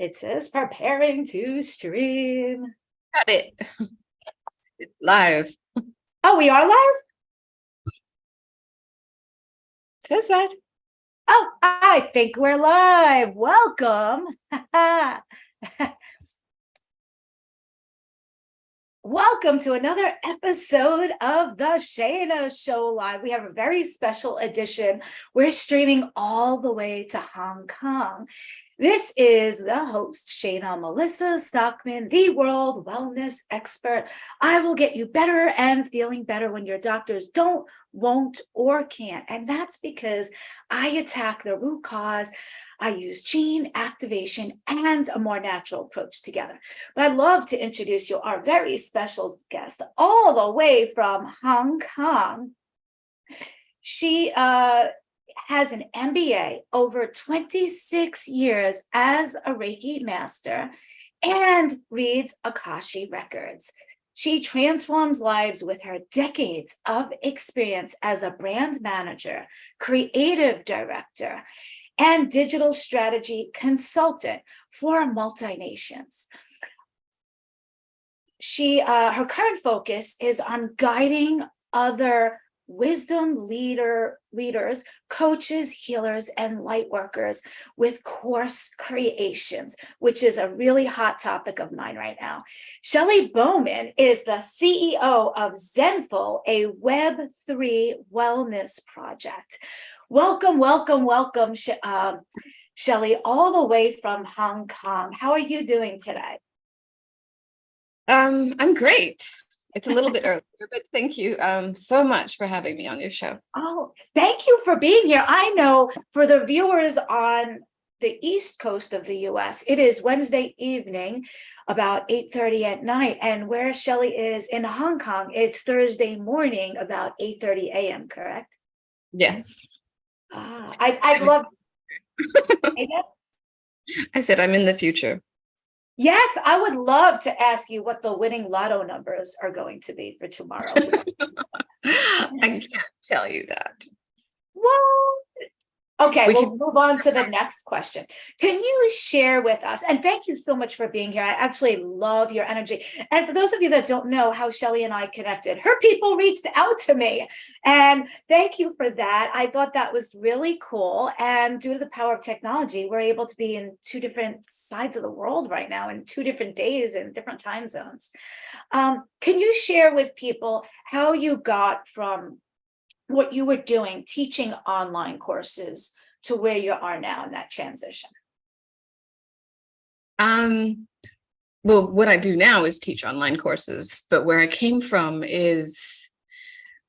It says preparing to stream. Got it. It's live. Oh, we are live? It says that. Oh, I think we're live. Welcome. Welcome to another episode of the Shayna Show Live. We have a very special edition. We're streaming all the way to Hong Kong. This is the host, Shayna Melissa Stockman, the world wellness expert. I will get you better and feeling better when your doctors don't, won't, or can't. And that's because I attack the root cause. I use gene activation and a more natural approach together. But I'd love to introduce you our very special guest all the way from Hong Kong. She has an MBA, over 26 years as a Reiki Master, and reads Akashic Records. She transforms lives with her decades of experience as a brand manager, creative director, and digital strategy consultant for multinationals. Her current focus is on guiding other wisdom leaders, coaches, healers, and light workers with course creations, which is a really hot topic of mine right now. Sheli Bowman is the CEO of Zenful, a Web3 wellness project. Welcome, Sheli, all the way from Hong Kong. How are you doing today? I'm great. It's a little bit earlier, but thank you so much for having me on your show. Oh, thank you for being here. I know for the viewers on the East Coast of the US, it is Wednesday evening, about 8:30 at night. And where Sheli is in Hong Kong, it's Thursday morning, about 8:30 a.m., correct? Yes. I'd love. I said I'm in the future. Yes, I would love to ask you what the winning lotto numbers are going to be for tomorrow. I can't tell you that. Well, okay, we'll move on to the next question. Can you share with us, and thank you so much for being here. I absolutely love your energy. And for those of you that don't know how Sheli and I connected, her people reached out to me. And thank you for that. I thought that was really cool. And due to the power of technology, we're able to be in two different sides of the world right now, in 2 different days and different time zones. Can you share with people how you got from what you were doing, teaching online courses, to where you are now in that transition? Well, what I do now is teach online courses, but where I came from is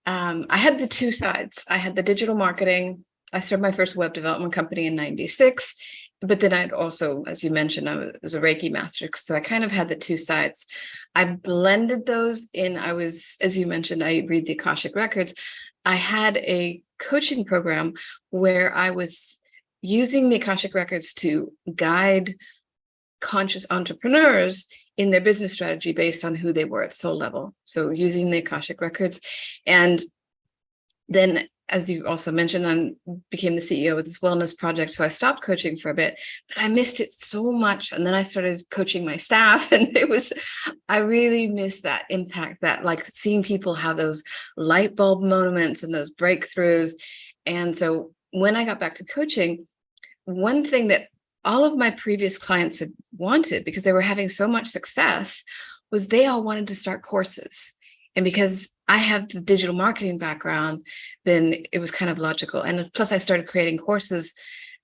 I had the two sides. I had the digital marketing. I started my first web development company in '96, but then I'd also, as you mentioned, I was a Reiki Master. So I kind of had the two sides. I blended those in. I was, as you mentioned, I read the Akashic Records. I had a coaching program where I was using the Akashic Records to guide conscious entrepreneurs in their business strategy based on who they were at soul level. So using the Akashic Records. And then, as you also mentioned, I became the CEO of this wellness project. So I stopped coaching for a bit, but I missed it so much. And then I started coaching my staff, and I really missed that impact, that like seeing people have those light bulb moments and those breakthroughs. And so when I got back to coaching, one thing that all of my previous clients had wanted, because they were having so much success, was they all wanted to start courses. And because I have the digital marketing background, then it was kind of logical. And plus I started creating courses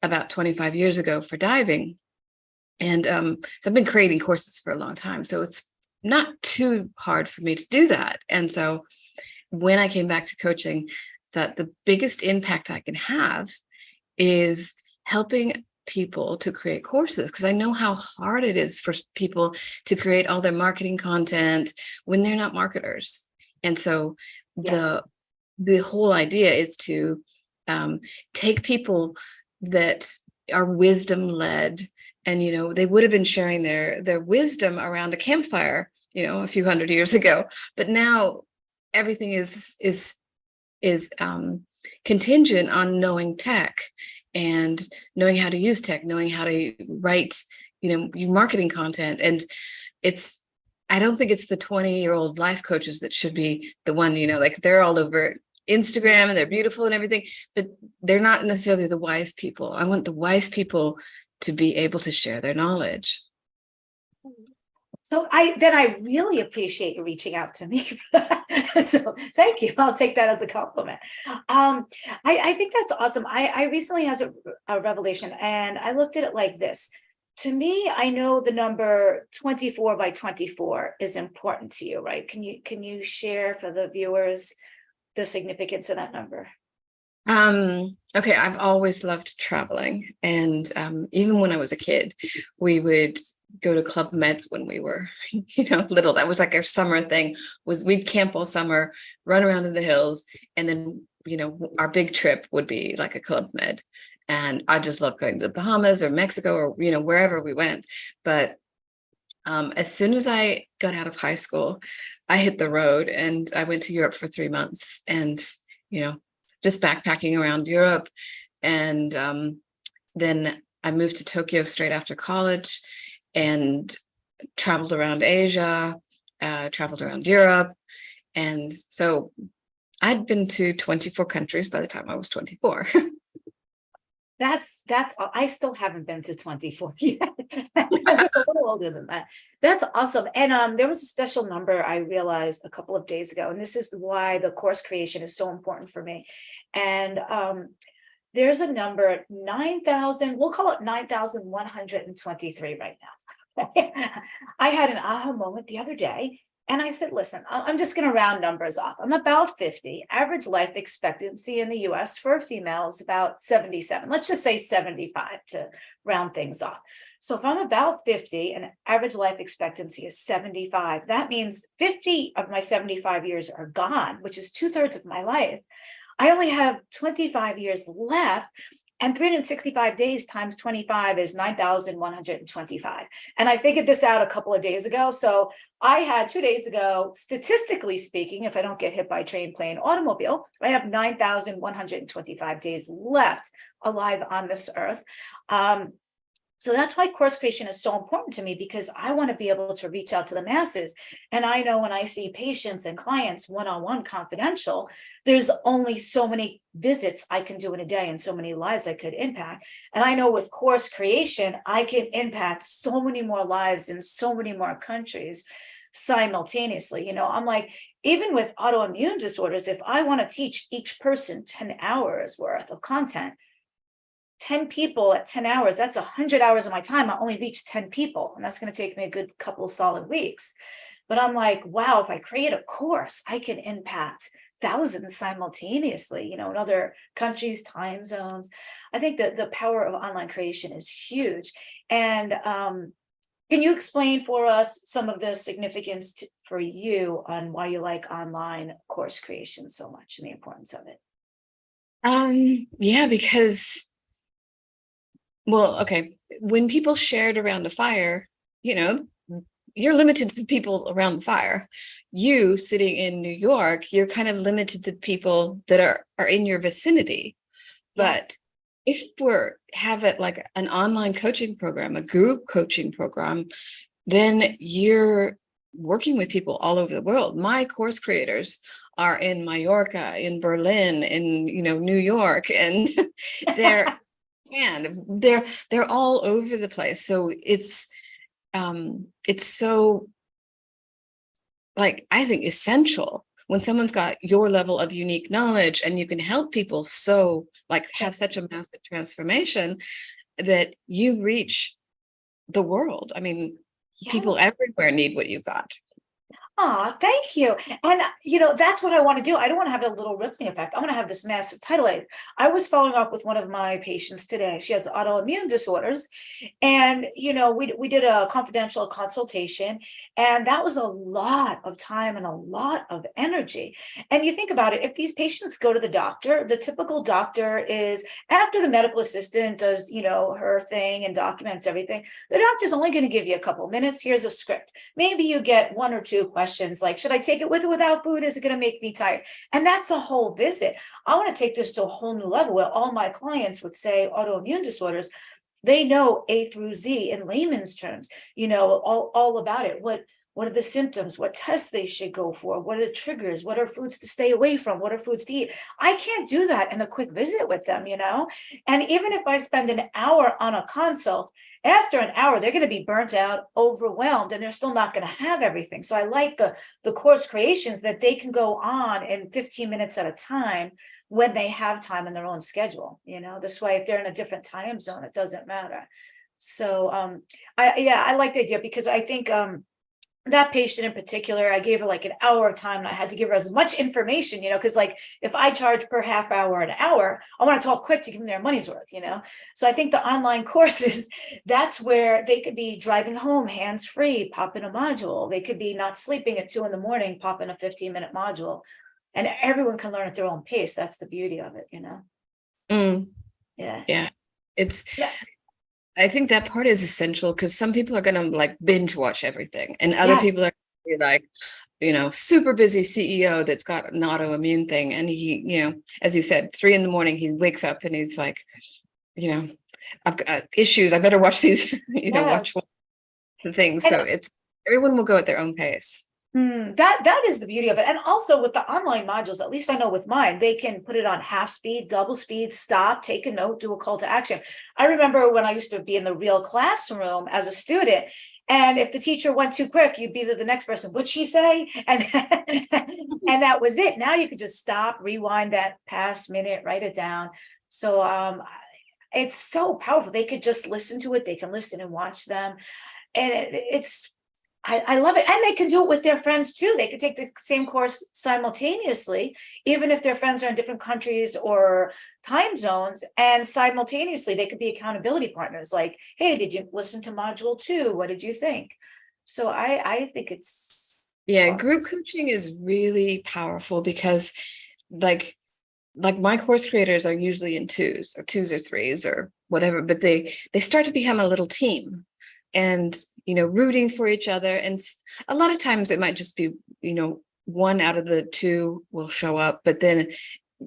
about 25 years ago for diving. And so I've been creating courses for a long time. So it's not too hard for me to do that. And so when I came back to coaching, that the biggest impact I can have is helping people to create courses, because I know how hard it is for people to create all their marketing content when they're not marketers. And so the whole idea is to take people that are wisdom led, and they would have been sharing their wisdom around a campfire a few hundred years ago, but now everything is contingent on knowing tech and knowing how to use tech, knowing how to write you marketing content, and I don't think it's the 20-year-old life coaches that should be the one, like they're all over Instagram and they're beautiful and everything, but they're not necessarily the wise people. I want the wise people to be able to share their knowledge. So I really appreciate you reaching out to me. So thank you. I'll take that as a compliment. I think that's awesome. I recently had a revelation, and I looked at it like this. To me, I know the number 24 by 24 is important to you, right? Can you share for the viewers the significance of that number? Okay, I've always loved traveling, and even when I was a kid, we would go to Club Meds when we were, little. That was like our summer thing. Was we'd camp all summer, run around in the hills, and then our big trip would be like a Club Med. And I just loved going to the Bahamas or Mexico or wherever we went. But as soon as I got out of high school, I hit the road and I went to Europe for 3 months, and just backpacking around Europe. And then I moved to Tokyo straight after college and traveled around Asia, traveled around Europe. And so I'd been to 24 countries by the time I was 24. That's I still haven't been to 24 yet. I'm just a little older than that. That's awesome. And there was a special number I realized a couple of days ago, and this is why the course creation is so important for me. And there's a number 9,000, we'll call it 9,123 right now. I had an aha moment the other day. And I said, listen, I'm just going to round numbers off. I'm about 50. Average life expectancy in the US for a female is about 77. Let's just say 75 to round things off. So if I'm about 50 and average life expectancy is 75, that means 50 of my 75 years are gone, which is 2/3 of my life. I only have 25 years left, and 365 days times 25 is 9,125. And I figured this out a couple of days ago. So I had 2 days ago, statistically speaking, if I don't get hit by train, plane, automobile, I have 9,125 days left alive on this earth. So that's why course creation is so important to me, because I want to be able to reach out to the masses. And I know when I see patients and clients one-on-one confidential, there's only so many visits I can do in a day and so many lives I could impact. And I know with course creation, I can impact so many more lives in so many more countries simultaneously. I'm like, even with autoimmune disorders, if I want to teach each person 10 hours worth of content, 10 people at 10 hours, that's 100 hours of my time. I only reach 10 people, and that's going to take me a good couple of solid weeks. But I'm like, wow, if I create a course, I can impact thousands simultaneously, in other countries, time zones. I think that the power of online creation is huge. And can you explain for us some of the significance for you on why you like online course creation so much and the importance of it? Yeah, because, well, okay, when people shared around a fire, you're limited to people around the fire. You sitting in New York, you're kind of limited to people that are in your vicinity. But Yes. if have it like an online coaching program, a group coaching program, then you're working with people all over the world. My course creators are in Mallorca, in Berlin, in New York, and they're they're all over the place. So it's so, like, I think essential when someone's got your level of unique knowledge and you can help people have such a massive transformation that you reach the world. I mean, people everywhere need what you got. Oh, thank you. And, that's what I want to do. I don't want to have a little rippling effect. I want to have this massive tidal wave. I was following up with one of my patients today. She has autoimmune disorders. And, we did a confidential consultation, and that was a lot of time and a lot of energy. And you think about it, if these patients go to the doctor, the typical doctor is, after the medical assistant does, her thing and documents everything, the doctor's only going to give you a couple minutes. Here's a script. Maybe you get one or two questions like, should I take it with or without food? Is it going to make me tired? And that's a whole visit. I want to take this to a whole new level where all my clients would say autoimmune disorders. They know A through Z in layman's terms, all about it. What are the symptoms? What tests they should go for? What are the triggers? What are foods to stay away from? What are foods to eat? I can't do that in a quick visit with them, And even if I spend an hour on a consult, after an hour, they're going to be burnt out, overwhelmed, and they're still not going to have everything. So I like the course creations that they can go on in 15 minutes at a time when they have time in their own schedule. This way, if they're in a different time zone, it doesn't matter. So I like the idea, because I think that patient in particular, I gave her like an hour of time, and I had to give her as much information, because like if I charge per half hour an hour, I want to talk quick to give them their money's worth, So I think the online courses, that's where they could be driving home hands-free, pop in a module. They could be not sleeping at 2 a.m, pop in a 15-minute module, and everyone can learn at their own pace. That's the beauty of it, Yeah. It's, yeah. I think that part is essential, because some people are going to like binge watch everything, and other people are like, super busy CEO that's got an autoimmune thing. And he, as you said, 3 a.m, he wakes up and he's like, I've got issues. I better watch these, watch the things. So everyone will go at their own pace. That is the beauty of it. And also with the online modules, at least I know with mine, they can put it on half speed, double speed, stop, take a note, do a call to action. I remember when I used to be in the real classroom as a student, and if the teacher went too quick, you'd be to the next person, what'd she say? And and that was it. Now you could just stop, rewind that past minute, write it down. So it's so powerful. They could just listen to it. They can listen and watch them. And I love it. And they can do it with their friends too. They could take the same course simultaneously, even if their friends are in different countries or time zones, and simultaneously they could be accountability partners. Like, hey, did you listen to module 2? What did you think? So I think it's awesome. Group coaching is really powerful, because like my course creators are usually in twos or threes or whatever, but they start to become a little team, and rooting for each other. And a lot of times it might just be one out of the two will show up, but then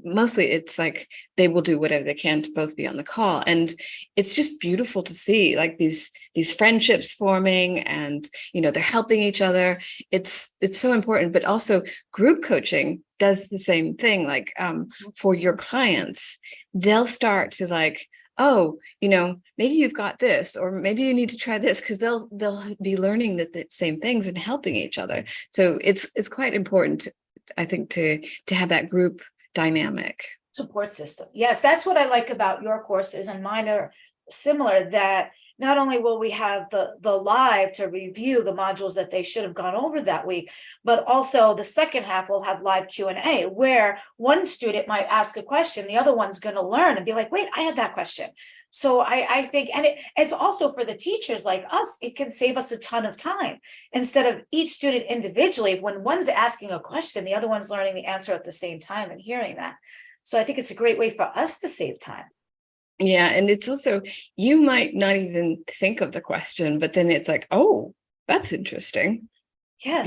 mostly it's like they will do whatever they can to both be on the call. And it's just beautiful to see like these friendships forming, and they're helping each other. It's so important. But also group coaching does the same thing. Like for your clients, they'll start to like, oh, maybe you've got this, or maybe you need to try this, because they'll be learning the same things and helping each other. So it's quite important, I think, to have that group dynamic support system. Yes, that's what I like about your courses, and mine are similar, that not only will we have the live to review the modules that they should have gone over that week, but also the second half will have live Q&A, where one student might ask a question, the other one's going to learn and be like, wait, I had that question. So I think, and it's also for the teachers like us, it can save us a ton of time. Instead of each student individually, when one's asking a question, the other one's learning the answer at the same time and hearing that. So I think it's a great way for us to save time. Yeah. And it's also, you might not even think of the question, but then it's like, oh, that's interesting. Yes.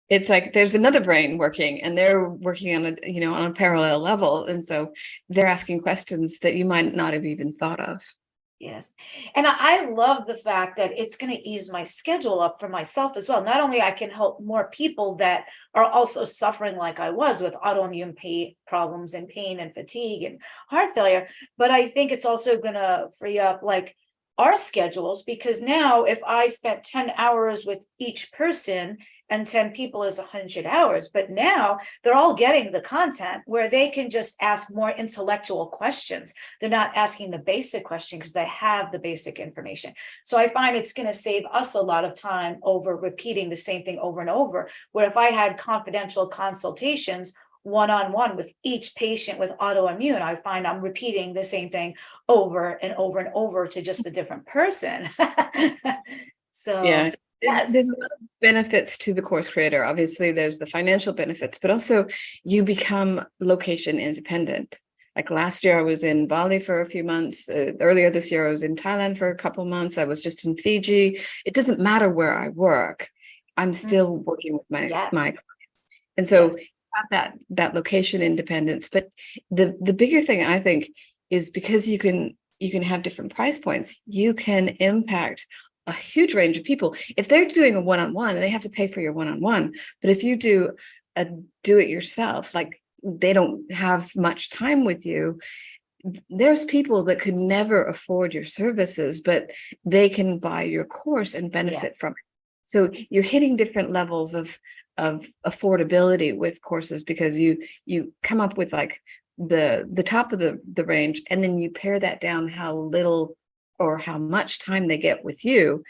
It's like there's another brain working, and they're working on on a parallel level. And so they're asking questions that you might not have even thought of. Yes. And I love the fact that it's going to ease my schedule up for myself as well. Not only I can help more people that are also suffering like I was with autoimmune problems and pain and fatigue and heart failure, but I think it's also going to free up like our schedules, because now if I spent 10 hours with each person, and 10 people is 100 hours, but now they're all getting the content where they can just ask more intellectual questions. They're not asking the basic question because they have the basic information. So I find it's going to save us a lot of time over repeating the same thing over and over, where if I had confidential consultations one-on-one with each patient with autoimmune, I find I'm repeating the same thing over and over and over to just a different person. So yeah. Yes. There's a lot of benefits to the course creator. Obviously, there's the financial benefits, but also you become location independent. Like last year, I was in Bali for a few months. Earlier this year, I was in Thailand for a couple months. I was just in Fiji. It doesn't matter where I work. I'm still working with my clients. And so have that location independence. But the bigger thing, I think, is because you can you can have different price points. You can impact a huge range of people. If they're doing a one-on-one, they have to pay for your one-on-one. But if you do a do-it-yourself, like they don't have much time with you, there's people that could never afford your services, but they can buy your course and benefit from it. So you're hitting different levels of affordability with courses, because you come up with like the top of the range, and then you pare that down how little or how much time they get with you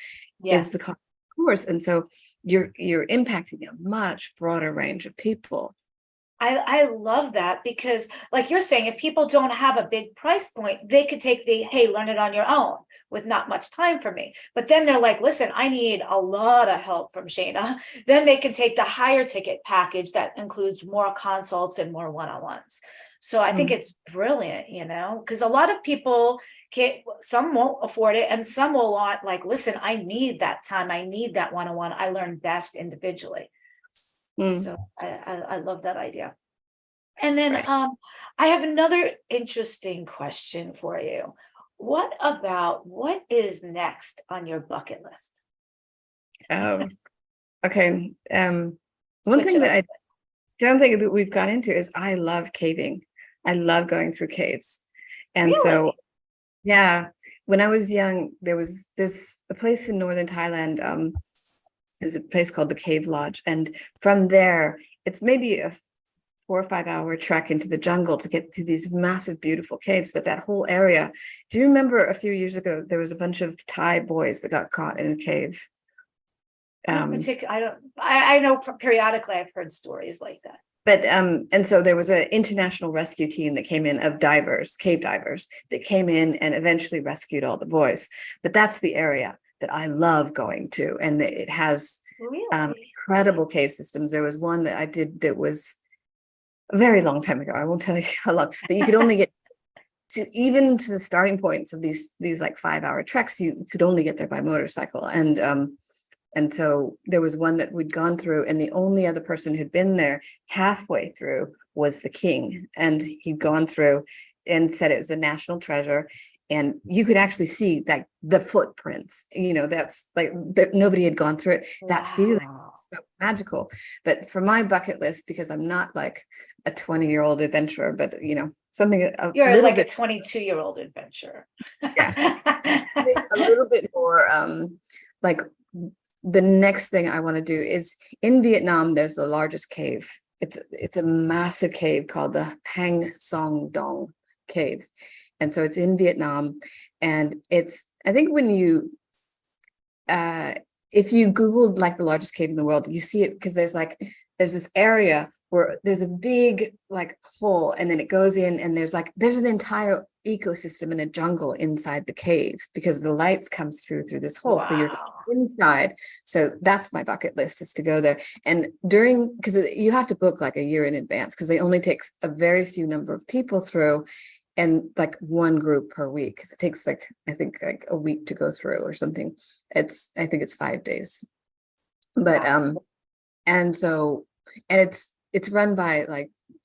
is the cost of the course. And so you're impacting a much broader range of people. I love that, because like you're saying, if people don't have a big price point, they could take the, hey, learn it on your own with not much time for me. But then they're like, listen, I need a lot of help from Shayna. Then they can take the higher ticket package that includes more consults and more one-on-ones. So I think it's brilliant, because a lot of people some won't afford it, and some will want, like, listen, I need that time. I need that one-on-one. I learn best individually. So I love that idea. And then I have another interesting question for you. What is next on your bucket list? Okay. One thing that I don't think that we've got into is I love caving. I love going through caves. And so, yeah, when I was young, there's a place in northern Thailand. There's a place called the Cave Lodge. And from there, it's maybe a 4 or 5 hour trek into the jungle to get to these massive, beautiful caves. But that whole area, do you remember a few years ago, there was a bunch of Thai boys that got caught in a cave? I know periodically I've heard stories like that. But and so there was an international rescue team that came in of divers, cave divers, that came in and eventually rescued all the boys. But that's the area that I love going to, and it has incredible cave systems. There was one that I did that was a very long time ago. I won't tell you how long, but you could only get to even to the starting points of these like 5 hour treks. You could only get there by motorcycle, and so there was one that we'd gone through, and the only other person who'd been there halfway through was the king, and he'd gone through and said it was a national treasure. And you could actually see like the footprints, that's like nobody had gone through it. That feeling was so magical. But for my bucket list, because I'm not like a 20-year-old adventurer, but something you're like a 22-year-old adventurer. Yeah. A little bit more like the next thing I want to do is in Vietnam. There's the largest cave. It's a massive cave called the Hang Song Dong Cave. And so it's in Vietnam, and I think when you, if you Googled like the largest cave in the world, you see it because there's this area where there's a big like hole, and then it goes in, and there's an entire ecosystem in a jungle inside the cave, because the lights comes through this hole. Wow. So you're inside. So that's my bucket list, is to go there. And because you have to book like a year in advance, because they only take a very few number of people through. And like one group per week, because it takes I think like a week to go through or something. I think it's 5 days. But and it's run by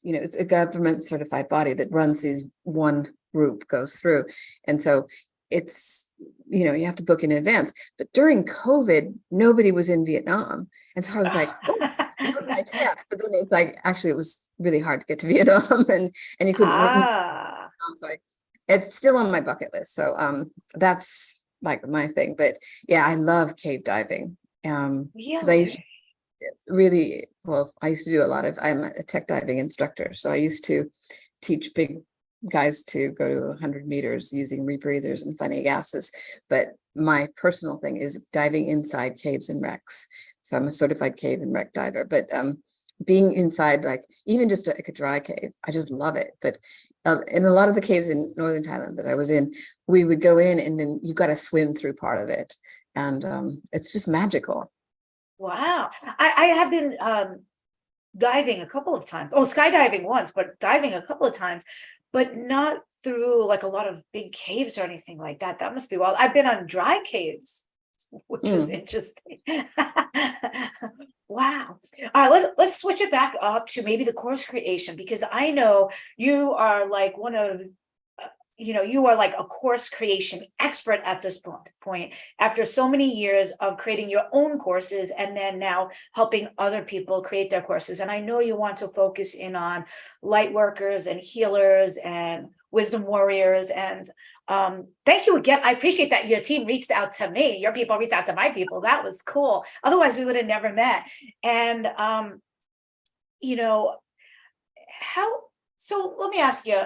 it's a government certified body that runs these. One group goes through, and so it's you have to book in advance. But during COVID, nobody was in Vietnam, and so I was like, oh, that was my chance. But then it's like, actually, it was really hard to get to Vietnam, and you couldn't. So it's still on my bucket list. So that's like my thing. But yeah, I love cave diving. Because I used to do a lot of. I'm a tech diving instructor, so I used to teach big guys to go to 100 meters using rebreathers and funny gases. But my personal thing is diving inside caves and wrecks. So I'm a certified cave and wreck diver. But being inside, like even just like a dry cave, I just love it. But in a lot of the caves in northern Thailand that I was in, we would go in, and then you got to swim through part of it, and it's just magical. Wow. I have been diving a couple of times. Oh, skydiving once, but diving a couple of times, but not through like a lot of big caves or anything like that. That must be wild. I've been on dry caves, which is interesting. Wow. Let's switch it back up to maybe the course creation, because I know you are like one of you are like a course creation expert at this point, after so many years of creating your own courses and then now helping other people create their courses. And I know you want to focus in on light workers and healers and wisdom warriors. And thank you again. I appreciate that your team reached out to me. Your people reached out to my people. That was cool. Otherwise, we would have never met. And, so let me ask you,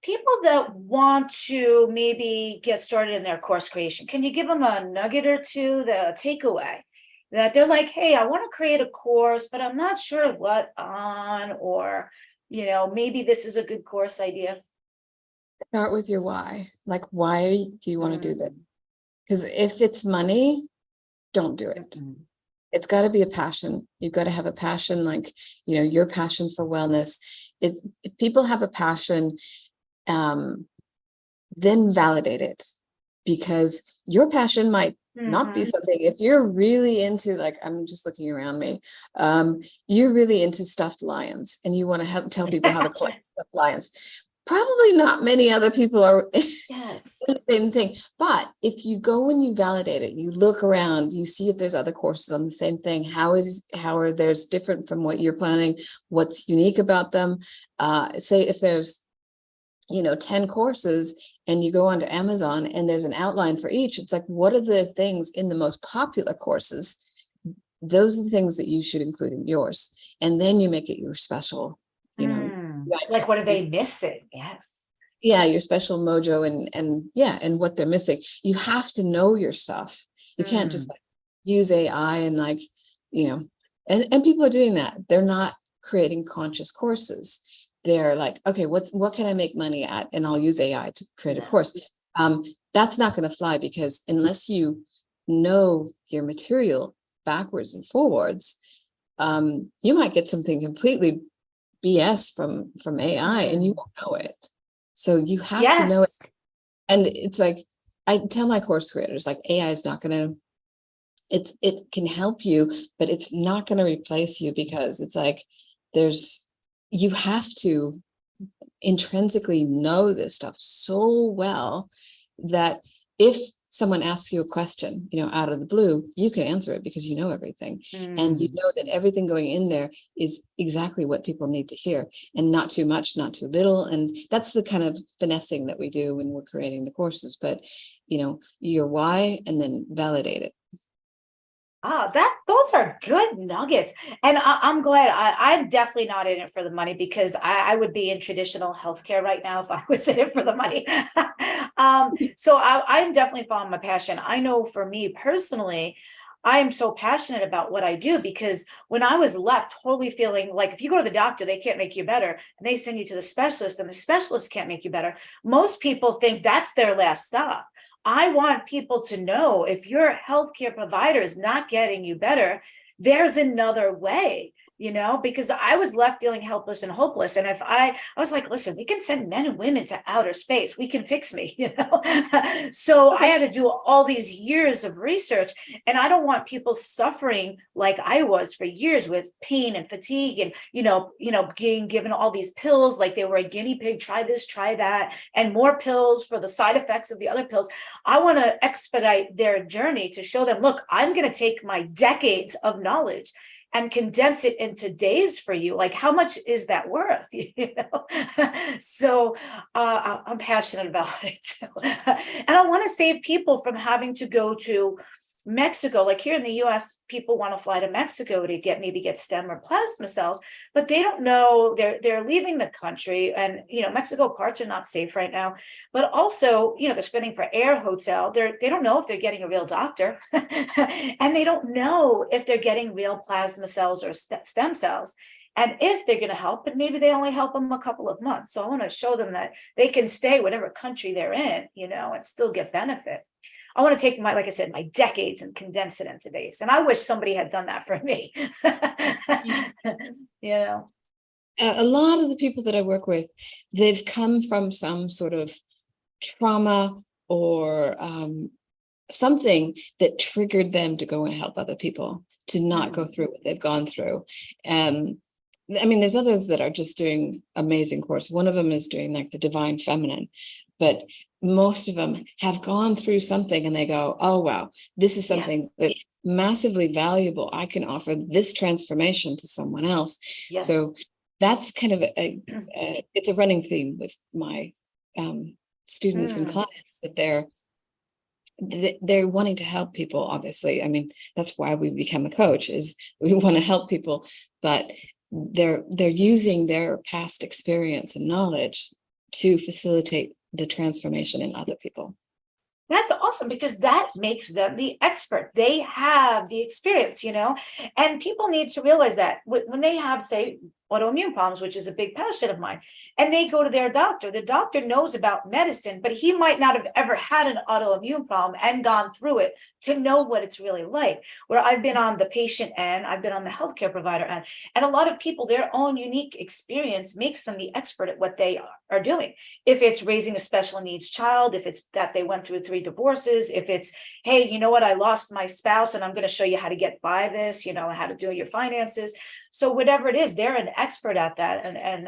people that want to maybe get started in their course creation, can you give them a nugget or two, the takeaway that they're like, hey, I want to create a course, but I'm not sure what on, or, maybe this is a good course idea? Start with your why. Like, why do you want to do that? Because if it's money, don't do it. It's got to be a passion. You've got to have a passion, like, your passion for wellness. If people have a passion, then validate it, because your passion might not be something. If you're really into, like, I'm just looking around me, you're really into stuffed lions and you want to tell people how to collect stuffed lions. Probably not many other people are Yes. the same thing. But if you go and you validate it, you look around, you see if there's other courses on the same thing. How are theirs different from what you're planning? What's unique about them? Say if there's 10 courses and you go onto Amazon and there's an outline for each, it's like, what are the things in the most popular courses? Those are the things that you should include in yours. And then you make it your special, like, what are they missing? Yes. Yeah, your special mojo and what they're missing. You have to know your stuff. You can't just use AI and and people are doing that. They're not creating conscious courses. They're like, okay, what can I make money at? And I'll use AI to create a course. That's not going to fly, because unless you know your material backwards and forwards, you might get something completely BS from AI and you won't know it. So you have to know it. And it's like, I tell my course creators, like, AI is not going to, it can help you, but it's not going to replace you, because it's like, you have to intrinsically know this stuff so well that if someone asks you a question, out of the blue, you can answer it because you know everything. And you know that everything going in there is exactly what people need to hear, and not too much, not too little. And that's the kind of finessing that we do when we're creating the courses. But, your why, and then validate it. Those are good nuggets. And I'm glad. I'm definitely not in it for the money, because I would be in traditional healthcare right now if I was in it for the money. So I'm definitely following my passion. I know for me personally, I am so passionate about what I do, because when I was left totally feeling like, if you go to the doctor, they can't make you better, and they send you to the specialist and the specialist can't make you better, most people think that's their last stop. I want people to know, if your healthcare provider is not getting you better, there's another way, because I was left feeling helpless and hopeless. And if I was like, listen, we can send men and women to outer space, we can fix me, So I had to do all these years of research, and I don't want people suffering like I was for years with pain and fatigue, and, being given all these pills like they were a guinea pig, try this, try that, and more pills for the side effects of the other pills. I want to expedite their journey to show them, look, I'm going to take my decades of knowledge and condense it into days for you. Like, how much is that worth? So I'm passionate about it. And I want to save people from having to go to Mexico. Like, here in the US, people want to fly to Mexico to maybe get stem or plasma cells, but they don't know they're leaving the country. And, Mexico parts are not safe right now, but also, they're spending for air, hotel. They don't know if they're getting a real doctor and they don't know if they're getting real plasma cells or stem cells. And if they're going to help, but maybe they only help them a couple of months. So I want to show them that they can stay whatever country they're in, and still get benefit. I want to take like I said, my decades and condense it into days. And I wish somebody had done that for me. A lot of the people that I work with, they've come from some sort of trauma or something that triggered them to go and help other people, to not go through what they've gone through. I mean, there's others that are just doing amazing course. One of them is doing like the divine feminine, but most of them have gone through something and they go, oh, wow, this is something that's massively valuable. I can offer this transformation to someone else. Yes. So that's kind of it's a running theme with my students and clients, that they're wanting to help people. Obviously, I mean, that's why we become a coach, is we want to help people, but they're using their past experience and knowledge to facilitate the transformation in other people. That's awesome, because that makes them the expert. They have the experience, and people need to realize that when they have, say, autoimmune problems, which is a big passion of mine, and they go to their doctor, the doctor knows about medicine, but he might not have ever had an autoimmune problem and gone through it to know what it's really like. Where I've been on the patient end, I've been on the healthcare provider end, and a lot of people, their own unique experience makes them the expert at what they are doing. If it's raising a special needs child, if it's that they went through 3 divorces, if it's, hey, you know what, I lost my spouse and I'm going to show you how to get by this, how to do your finances. So whatever it is, they're an expert at that. And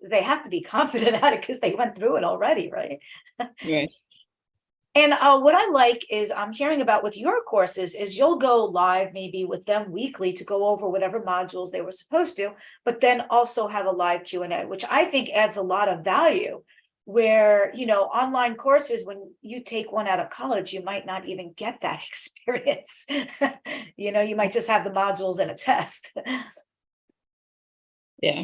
they have to be confident at it because they went through it already, right? Right. And what I like is I'm hearing about with your courses is you'll go live maybe with them weekly to go over whatever modules they were supposed to, but then also have a live Q&A, which I think adds a lot of value. Where, online courses, when you take one out of college, you might not even get that experience. You might just have the modules and a test. Yeah.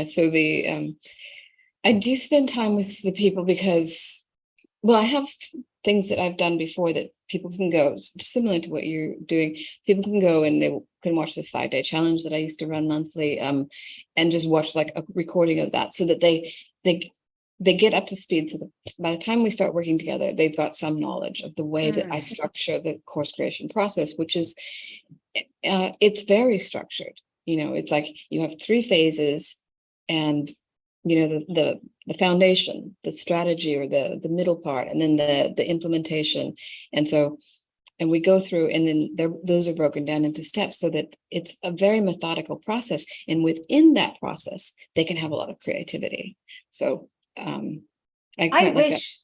So I do spend time with the people because, well, I have things that I've done before that people can go, similar to what you're doing. People can go and they can watch this 5-day challenge that I used to run monthly, and just watch like a recording of that, so that they get up to speed. So by the time we start working together, they've got some knowledge of the way that I structure the course creation process, which is, it's very structured. It's like you have 3 phases, and, the foundation, the strategy, or the middle part, and then the implementation. And we go through, and then those are broken down into steps, so that it's a very methodical process. And within that process, they can have a lot of creativity. So I wish.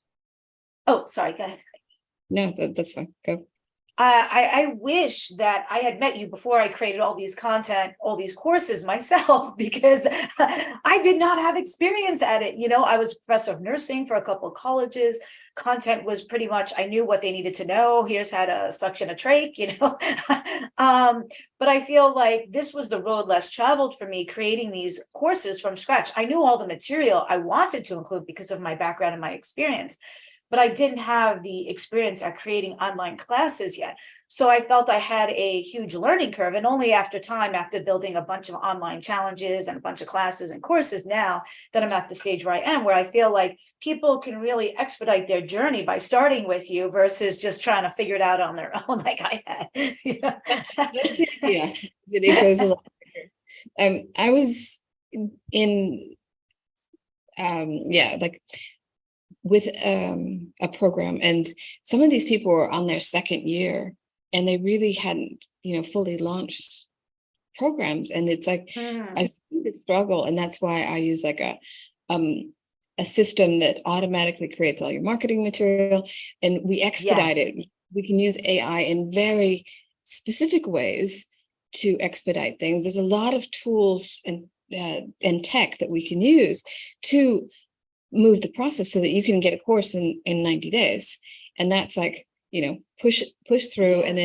Oh, sorry, go ahead. No, that's fine. Go. I wish that I had met you before I created all these courses myself, because I did not have experience at it. I was a professor of nursing for a couple of colleges. Content was pretty much, I knew what they needed to know. Here's how to suction a trach, but I feel like this was the road less traveled for me, creating these courses from scratch. I knew all the material I wanted to include because of my background and my experience, but I didn't have the experience at creating online classes yet. So I felt I had a huge learning curve, and only after building a bunch of online challenges and a bunch of classes and courses, now that I'm at the stage where I am, where I feel like people can really expedite their journey by starting with you versus just trying to figure it out on their own, like I had. That's the idea. It goes a lot quicker. I was in, like with a program, and some of these people were on their 2nd year, and they really hadn't fully launched programs. And it's like I see the struggle, and that's why I use like a system that automatically creates all your marketing material, and we expedite it. We can use AI in very specific ways to expedite things. There's a lot of tools and tech that we can use to move the process so that you can get a course in 90 days. And that's like, push through. And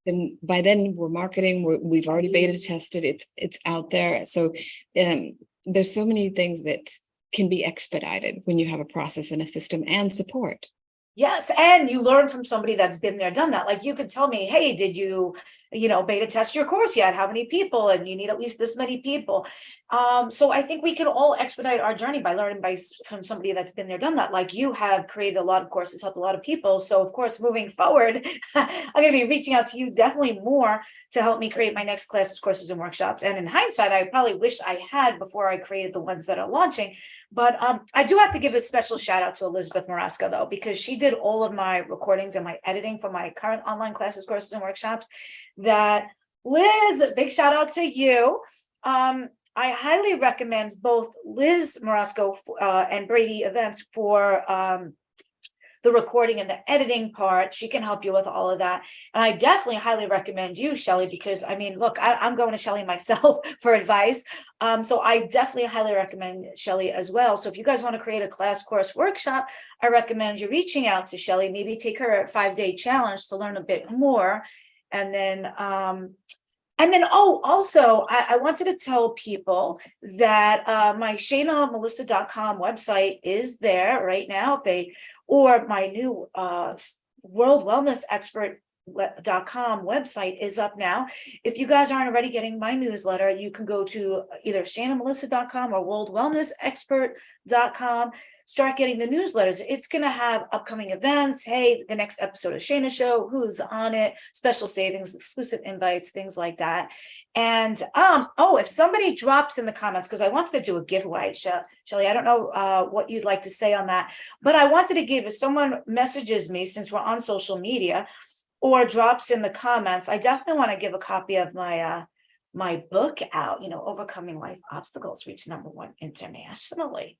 then by then we're marketing, we've already beta tested, it's out there. So there's so many things that can be expedited when you have a process and a system and support. Yes. And you learn from somebody that's been there, done that. Like, you could tell me, hey, did you beta test your course yet? How many people? And you need at least this many people. So I think we can all expedite our journey by learning from somebody that's been there, done that. Like, you have created a lot of courses, helped a lot of people. So of course, moving forward, I'm going to be reaching out to you definitely more to help me create my next classes, courses, and workshops. And in hindsight, I probably wish I had before I created the ones that are launching. But I do have to give a special shout out to Elizabeth Marasca, though, because she did all of my recordings and my editing for my current online classes, courses, and workshops. That, Liz, big shout out to you. I highly recommend both Liz Morosco and Brady Events for the recording and the editing part. She can help you with all of that. And I definitely highly recommend you, Shelley, because I mean, look, I'm going to Shelley myself for advice. So I definitely highly recommend Shelley as well. So if you guys want to create a class, course, workshop, I recommend you reaching out to Shelley, maybe take her a 5-day challenge to learn a bit more. And then, oh, also, I wanted to tell people that my ShaynaMelissa.com website is there right now. If they, or my new worldwellnessexpert.com website is up now. If you guys aren't already getting my newsletter, you can go to either ShaynaMelissa.com or worldwellnessexpert.com. Start getting the newsletters. It's going to have upcoming events. Hey, the next episode of Shayna Show, who's on it, special savings, exclusive invites, things like that. And oh, if somebody drops in the comments, because I wanted to do a giveaway, Shelley, I don't know what you'd like to say on that, but I wanted to give, if someone messages me, since we're on social media, or drops in the comments, I definitely want to give a copy of my my book out, Overcoming Life Obstacles, Reach #1 internationally.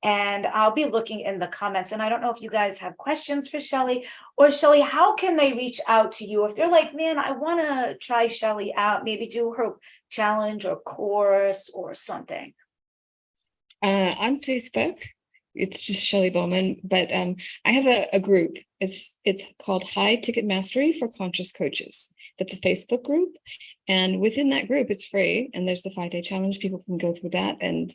And I'll be looking in the comments. And I don't know if you guys have questions for Shelley, or Shelley, how can they reach out to you if they're like, man, I want to try Shelley out, maybe do her challenge or course or something? On Facebook, it's just Sheli Bowman, but I have a group. It's called High Ticket Mastery for Conscious Coaches. That's a Facebook group, and within that group, it's free. And there's the 5-day challenge. People can go through that, and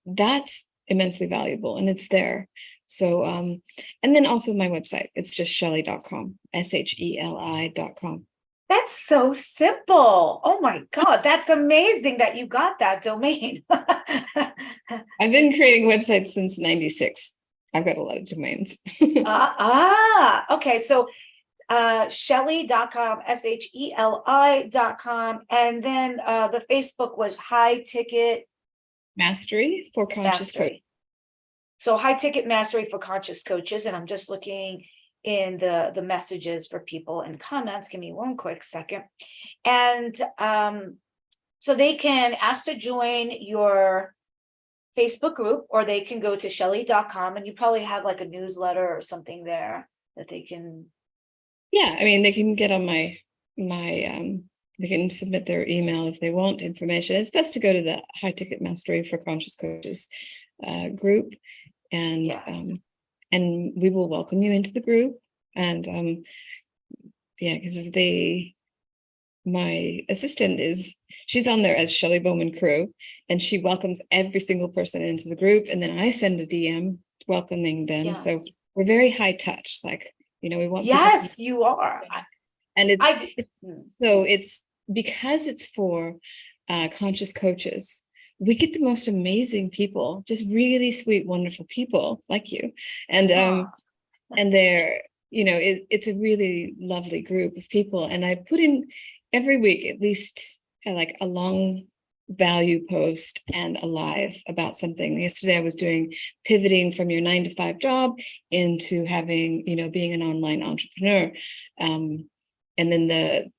that's immensely valuable, and it's there. So, and then also my website. It's just Sheli.com, SHELI.com. That's so simple. Oh my God, that's amazing that you got that domain. I've been creating websites since '96. I've got a lot of domains. Okay. So Sheli.com, SHELI.com. And then the Facebook was High Ticket Mastery for Conscious Coaches. So High Ticket Mastery for Conscious Coaches. And I'm just looking in the messages for people and comments. Give me one quick second. And so they can ask to join your Facebook group, or they can go to Sheli.com, and you probably have like a newsletter or something there that they can. Yeah, I mean, they can get on my they can submit their email if they want information. It's best to go to the High Ticket Mastery for Conscious Coaches group, and Yes. And we will welcome you into the group. And yeah, because my assistant she's on there as Sheli Bowman Crew, and she welcomes every single person into the group, and then I send a DM welcoming them. Yes. So we're very high touch, like, we want Yes, you are. And it's because it's for conscious coaches. We get the most amazing people, just really sweet, wonderful people like you, and they're, it's a really lovely group of people. And I put in every week at least like a long value post and a live about something. Yesterday I was doing pivoting from your 9-to-5 job into having, being an online entrepreneur. And then the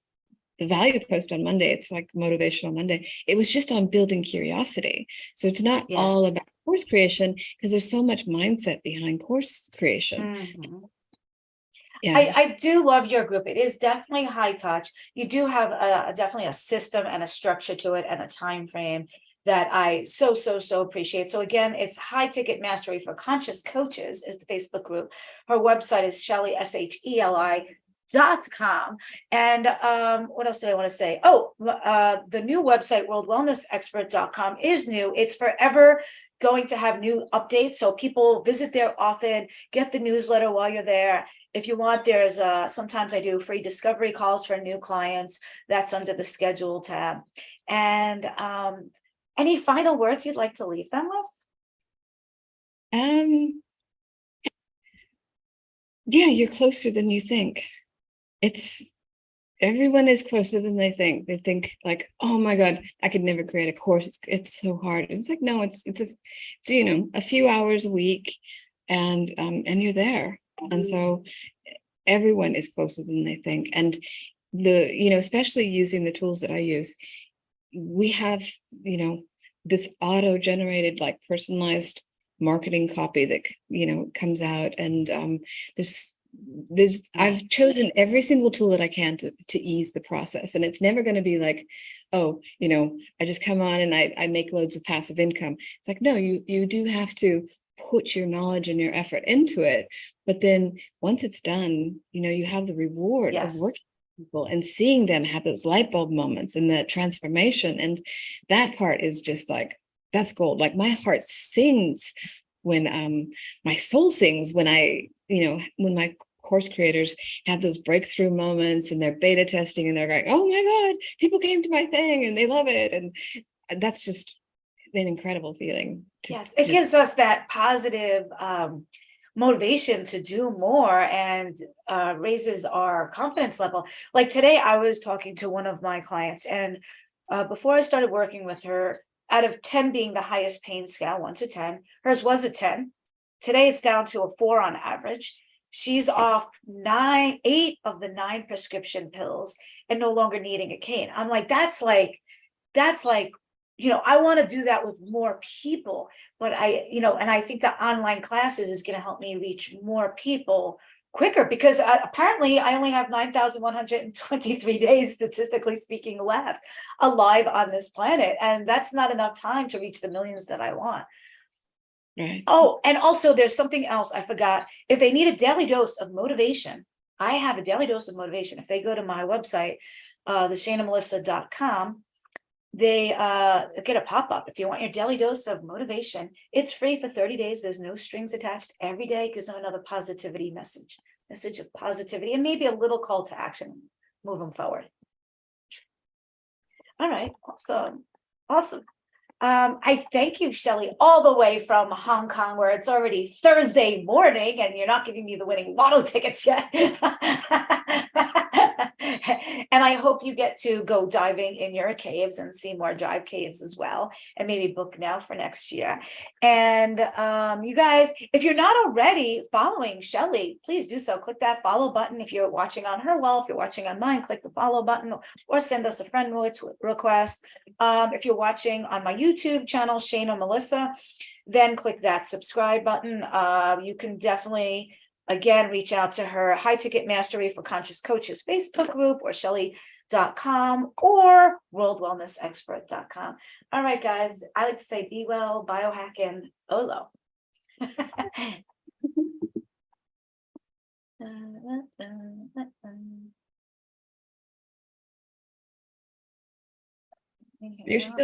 value post on Monday, it's like Motivational Monday. It was just on building curiosity. So it's not all about course creation, because there's so much mindset behind course creation. Mm-hmm. Yeah. I do love your group. It is definitely high touch. You do have definitely a system and a structure to it and a time frame that I so appreciate. So again, it's High Ticket Mastery for Conscious Coaches is the Facebook group. Her website is Sheli, SHELI.com. And what else did I want to say? The new website, worldwellnessexpert.com, is new. It's forever going to have new updates. So people visit there often, get the newsletter while you're there. If you want, there's sometimes I do free discovery calls for new clients. That's under the schedule tab. And any final words you'd like to leave them with? Yeah, you're closer than you think. Everyone is closer than they think. They think like, oh my God, I could never create a course. It's so hard. It's like, no, it's a few hours a week, and you're there. And so everyone is closer than they think. And especially using the tools that I use, we have, this auto-generated, like, personalized marketing copy that, comes out. And I've chosen every single tool that I can to ease the process. And it's never going to be like, oh, I just come on and I make loads of passive income. It's like, no, you do have to put your knowledge and your effort into it. But then once it's done, you have the reward of working with people and seeing them have those light bulb moments and the transformation. And that part is just like, that's gold. Like, my heart sings when my soul sings when when my course creators have those breakthrough moments and they're beta testing and they're going, oh my God, people came to my thing and they love it. And that's just an incredible feeling. Yes, it gives us that positive motivation to do more, and raises our confidence level. Like today, I was talking to one of my clients, and before I started working with her, out of 10 being the highest pain scale, 1 to 10, hers was a 10. Today it's down to a 4 on average. She's off 8 of the 9 prescription pills and no longer needing a cane. I'm like, that's like, I want to do that with more people, but and I think the online classes is going to help me reach more people quicker, because apparently I only have 9,123 days, statistically speaking, left alive on this planet. And that's not enough time to reach the millions that I want. Right. Oh, and also there's something else I forgot. If they need a daily dose of motivation, I have a daily dose of motivation. If they go to my website, theshaynamelissa.com, they get a pop-up. If you want your daily dose of motivation, it's free for 30 days. There's no strings attached. Every day gives them another positivity message of positivity, and maybe a little call to action, move them forward. All right, awesome. I thank you, Sheli, all the way from Hong Kong, where it's already Thursday morning and you're not giving me the winning lotto tickets yet. And I hope you get to go diving in your caves and see more dive caves as well, and maybe book now for next year. And you guys, if you're not already following Sheli, please do so. Click that follow button. If you're watching on her wall, if you're watching on mine, click the follow button or send us a friend request. If you're watching on my YouTube channel, Shayna Melissa, then click that subscribe button. You can definitely, again, reach out to her High Ticket Mastery for Conscious Coaches Facebook group, or Sheli.com, or worldwellnessexpert.com. All right, guys, I like to say be well, biohack, and Olo. You're still